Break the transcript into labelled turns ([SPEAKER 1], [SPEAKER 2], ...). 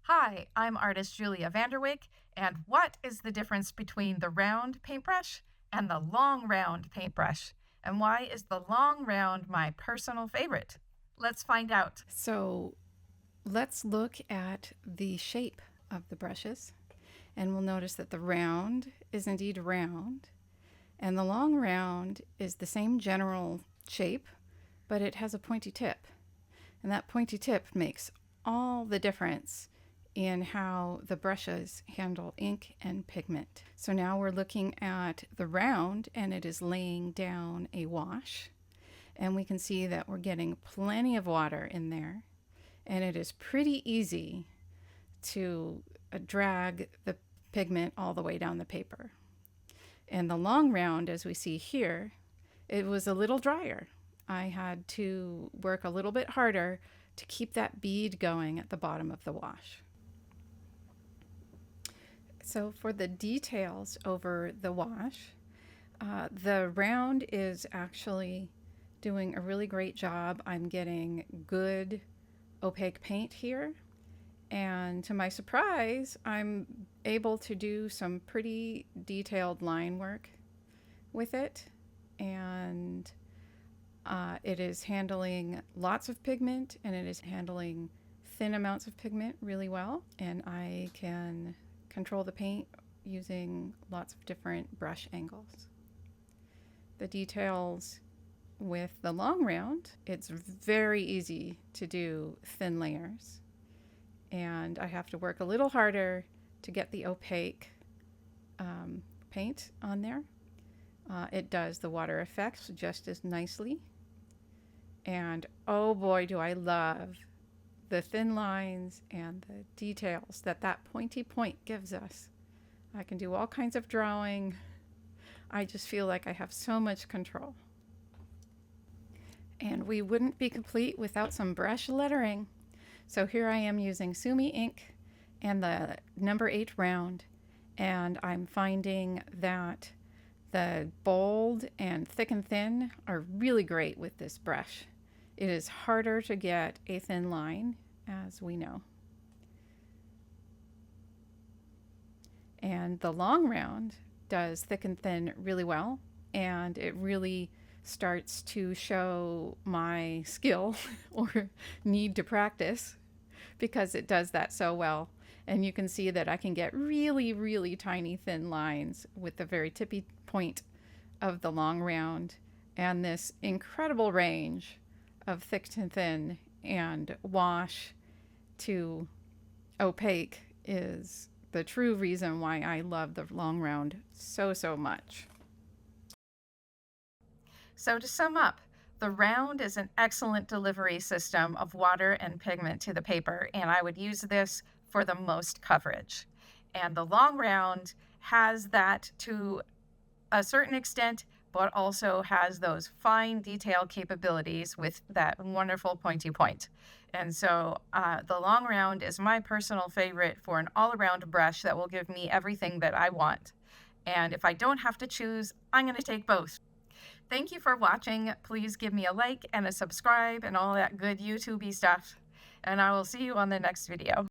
[SPEAKER 1] Hi, I'm artist Julia Vanderwyk, and what is the difference between the round paintbrush and the long round paintbrush? And why is the long round my personal favorite? Let's find out.
[SPEAKER 2] So let's look at the shape of the brushes, and we'll notice that the round is indeed round, and the long round is the same general shape, but it has a pointy tip. And that pointy tip makes all the difference in how the brushes handle ink and pigment. So now we're looking at the round, and it is laying down a wash. And we can see that we're getting plenty of water in there. And it is pretty easy to drag the pigment all the way down the paper. And the long round, as we see here, it was a little drier. I had to work a little bit harder to keep that bead going at the bottom of the wash. So for the details over the wash, the round is actually doing a really great job. I'm getting good opaque paint here, and to my surprise, I'm able to do some pretty detailed line work with it, and it is handling lots of pigment, and it is handling thin amounts of pigment really well, and I can control the paint using lots of different brush angles. The details with the long round, it's very easy to do thin layers, and I have to work a little harder to get the opaque paint on there. It does the water effects just as nicely, and oh boy, do I love the thin lines and the details that pointy point gives us. I can do all kinds of drawing. I just feel like I have so much control. And we wouldn't be complete without some brush lettering. So here I am using Sumi ink and the number 8 round, and I'm finding that the bold and thick and thin are really great with this brush. It is harder to get a thin line, as we know. And the long round does thick and thin really well, and it really starts to show my skill or need to practice, because it does that so well. And you can see that I can get really, really tiny thin lines with the very tippy point of the long round, and this incredible range of thick to thin and wash to opaque is the true reason why I love the long round so much.
[SPEAKER 1] So to sum up, the round is an excellent delivery system of water and pigment to the paper, and I would use this for the most coverage. And the long round has that to a certain extent, but also has those fine detail capabilities with that wonderful pointy point. And so the long round is my personal favorite for an all-around brush that will give me everything that I want. And if I don't have to choose, I'm going to take both. Thank you for watching. Please give me a like and a subscribe and all that good YouTube-y stuff. And I will see you on the next video.